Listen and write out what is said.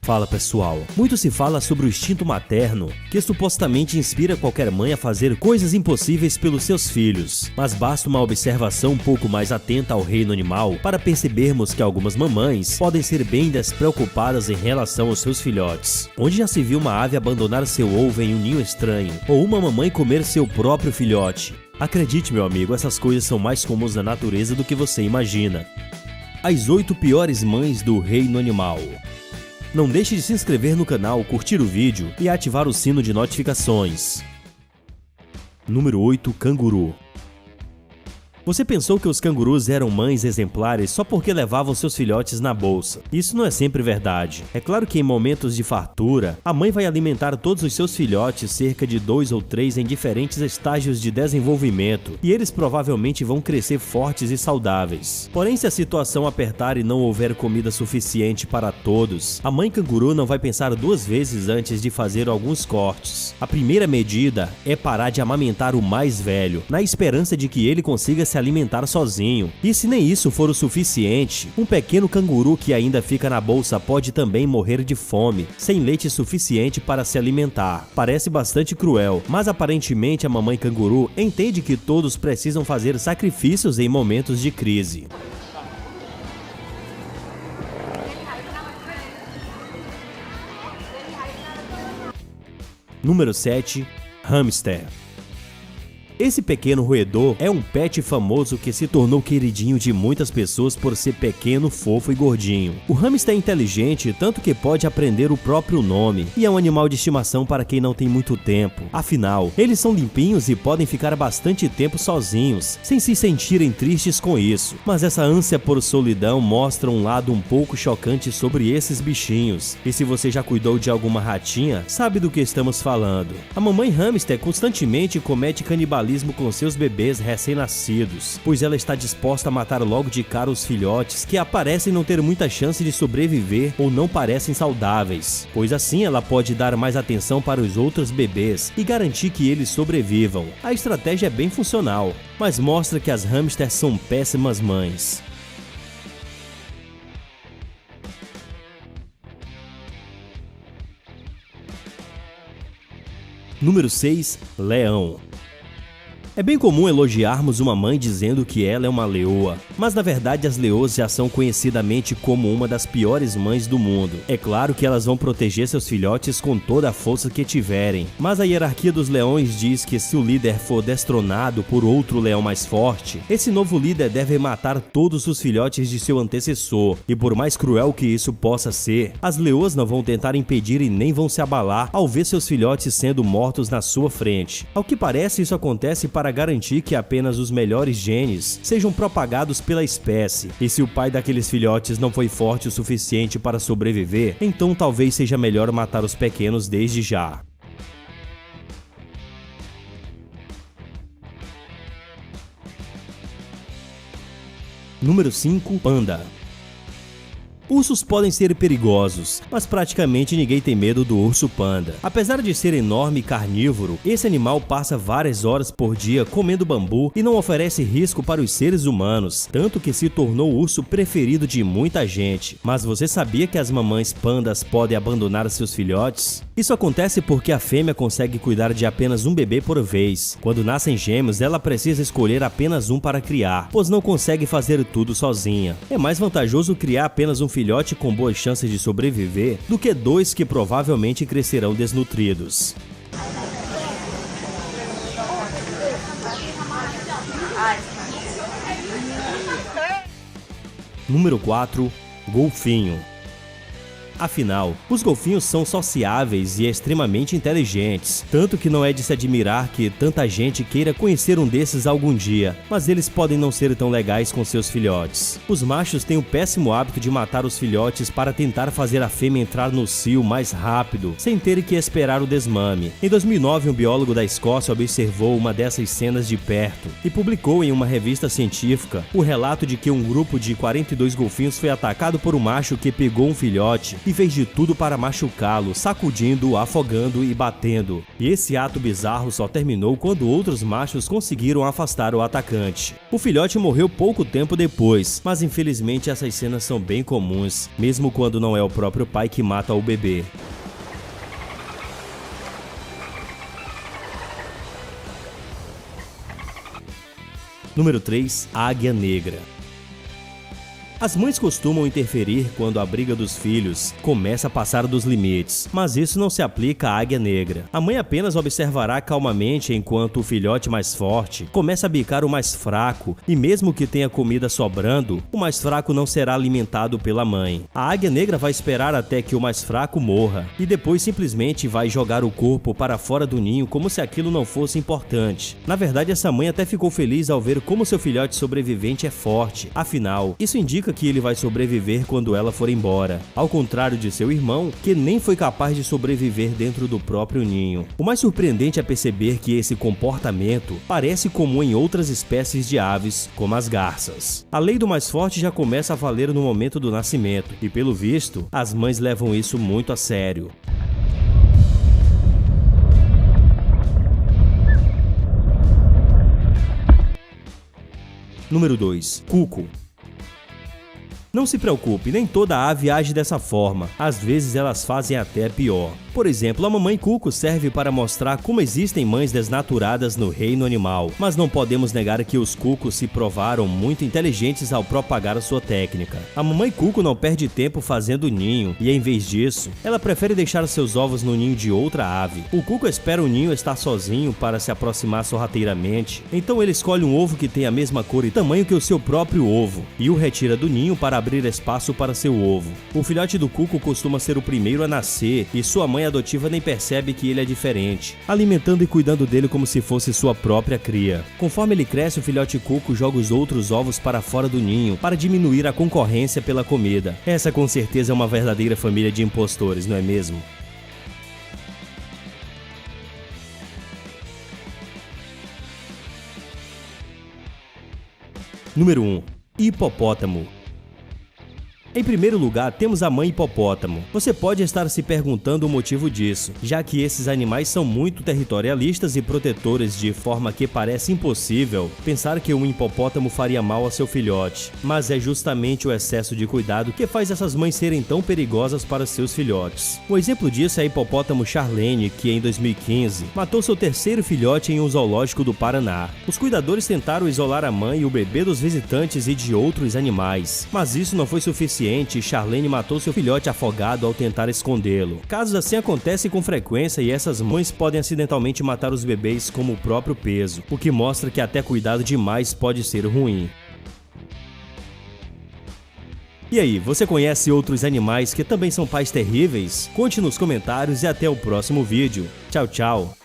Fala pessoal, muito se fala sobre o instinto materno, que supostamente inspira qualquer mãe a fazer coisas impossíveis pelos seus filhos. Mas basta uma observação um pouco mais atenta ao reino animal para percebermos que algumas mamães podem ser bem despreocupadas em relação aos seus filhotes. Onde já se viu uma ave abandonar seu ovo em um ninho estranho, ou uma mamãe comer seu próprio filhote? Acredite, meu amigo, essas coisas são mais comuns na natureza do que você imagina. As 8 piores mães do reino animal. Não deixe de se inscrever no canal, curtir o vídeo e ativar o sino de notificações. Número 8. Canguru. Você pensou que os cangurus eram mães exemplares só porque levavam seus filhotes na bolsa. Isso não é sempre verdade. É claro que em momentos de fartura, a mãe vai alimentar todos os seus filhotes, cerca de 2 ou 3 em diferentes estágios de desenvolvimento, e eles provavelmente vão crescer fortes e saudáveis. Porém, se a situação apertar e não houver comida suficiente para todos, a mãe canguru não vai pensar 2 vezes antes de fazer alguns cortes. A primeira medida é parar de amamentar o mais velho, na esperança de que ele consiga se alimentar sozinho. E se nem isso for o suficiente, um pequeno canguru que ainda fica na bolsa pode também morrer de fome, sem leite suficiente para se alimentar. Parece bastante cruel, mas aparentemente a mamãe canguru entende que todos precisam fazer sacrifícios em momentos de crise. Número 7. Hamster. Esse pequeno roedor é um pet famoso que se tornou queridinho de muitas pessoas por ser pequeno, fofo e gordinho. O hamster é inteligente, tanto que pode aprender o próprio nome, e é um animal de estimação para quem não tem muito tempo. Afinal, eles são limpinhos e podem ficar bastante tempo sozinhos, sem se sentirem tristes com isso. Mas essa ânsia por solidão mostra um lado um pouco chocante sobre esses bichinhos. E se você já cuidou de alguma ratinha, sabe do que estamos falando. A mamãe hamster constantemente comete canibalismo com seus bebês recém-nascidos, pois ela está disposta a matar logo de cara os filhotes que aparecem não ter muita chance de sobreviver ou não parecem saudáveis, pois assim ela pode dar mais atenção para os outros bebês e garantir que eles sobrevivam. A estratégia é bem funcional, mas mostra que as hamsters são péssimas mães. Número 6. Leão. É bem comum elogiarmos uma mãe dizendo que ela é uma leoa, mas na verdade as leoas já são conhecidamente como uma das piores mães do mundo. É claro que elas vão proteger seus filhotes com toda a força que tiverem, mas a hierarquia dos leões diz que se o líder for destronado por outro leão mais forte, esse novo líder deve matar todos os filhotes de seu antecessor, e por mais cruel que isso possa ser, as leoas não vão tentar impedir e nem vão se abalar ao ver seus filhotes sendo mortos na sua frente. Ao que parece, isso acontece para garantir que apenas os melhores genes sejam propagados pela espécie, e se o pai daqueles filhotes não foi forte o suficiente para sobreviver, então talvez seja melhor matar os pequenos desde já. Número 5. Panda. Ursos podem ser perigosos, mas praticamente ninguém tem medo do urso panda. Apesar de ser enorme e carnívoro, esse animal passa várias horas por dia comendo bambu e não oferece risco para os seres humanos, tanto que se tornou o urso preferido de muita gente. Mas você sabia que as mamães pandas podem abandonar seus filhotes? Isso acontece porque a fêmea consegue cuidar de apenas um bebê por vez. Quando nascem gêmeos, ela precisa escolher apenas um para criar, pois não consegue fazer tudo sozinha. É mais vantajoso criar apenas um filhote com boas chances de sobreviver do que 2 que provavelmente crescerão desnutridos. Número 4. Golfinho. Afinal, os golfinhos são sociáveis e extremamente inteligentes, tanto que não é de se admirar que tanta gente queira conhecer um desses algum dia, mas eles podem não ser tão legais com seus filhotes. Os machos têm o péssimo hábito de matar os filhotes para tentar fazer a fêmea entrar no cio mais rápido, sem ter que esperar o desmame. Em 2009, um biólogo da Escócia observou uma dessas cenas de perto e publicou em uma revista científica o relato de que um grupo de 42 golfinhos foi atacado por um macho que pegou um filhote e fez de tudo para machucá-lo, sacudindo, afogando e batendo. E esse ato bizarro só terminou quando outros machos conseguiram afastar o atacante. O filhote morreu pouco tempo depois, mas infelizmente essas cenas são bem comuns, mesmo quando não é o próprio pai que mata o bebê. Número 3. Águia Negra. As mães costumam interferir quando a briga dos filhos começa a passar dos limites, mas isso não se aplica à águia negra. A mãe apenas observará calmamente enquanto o filhote mais forte começa a bicar o mais fraco, e mesmo que tenha comida sobrando, o mais fraco não será alimentado pela mãe. A águia negra vai esperar até que o mais fraco morra, e depois simplesmente vai jogar o corpo para fora do ninho como se aquilo não fosse importante. Na verdade, essa mãe até ficou feliz ao ver como seu filhote sobrevivente é forte, afinal, isso indica que ele vai sobreviver quando ela for embora, ao contrário de seu irmão, que nem foi capaz de sobreviver dentro do próprio ninho. O mais surpreendente é perceber que esse comportamento parece comum em outras espécies de aves, como as garças. A lei do mais forte já começa a valer no momento do nascimento, e pelo visto, as mães levam isso muito a sério. Número 2. Cuco. Não se preocupe, nem toda ave age dessa forma, às vezes elas fazem até pior. Por exemplo, a mamãe cuco serve para mostrar como existem mães desnaturadas no reino animal, mas não podemos negar que os cucos se provaram muito inteligentes ao propagar a sua técnica. A mamãe cuco não perde tempo fazendo ninho, e em vez disso, ela prefere deixar seus ovos no ninho de outra ave. O cuco espera o ninho estar sozinho para se aproximar sorrateiramente, então ele escolhe um ovo que tem a mesma cor e tamanho que o seu próprio ovo, e o retira do ninho para abrir espaço para seu ovo. O filhote do cuco costuma ser o primeiro a nascer, e sua mãe adotiva nem percebe que ele é diferente, alimentando e cuidando dele como se fosse sua própria cria. Conforme ele cresce, o filhote cuco joga os outros ovos para fora do ninho para diminuir a concorrência pela comida. Essa com certeza é uma verdadeira família de impostores, não é mesmo? Número 1. Hipopótamo. Em primeiro lugar, temos a mãe hipopótamo. Você pode estar se perguntando o motivo disso, já que esses animais são muito territorialistas e protetores de forma que parece impossível pensar que um hipopótamo faria mal a seu filhote. Mas é justamente o excesso de cuidado que faz essas mães serem tão perigosas para seus filhotes. Um exemplo disso é a hipopótamo Charlene, que em 2015 matou seu terceiro filhote em um zoológico do Paraná. Os cuidadores tentaram isolar a mãe e o bebê dos visitantes e de outros animais, mas isso não foi suficiente e Charlene matou seu filhote afogado ao tentar escondê-lo. Casos assim acontecem com frequência e essas mães podem acidentalmente matar os bebês com o próprio peso, o que mostra que até cuidado demais pode ser ruim. E aí, você conhece outros animais que também são pais terríveis? Conte nos comentários e até o próximo vídeo. Tchau, tchau!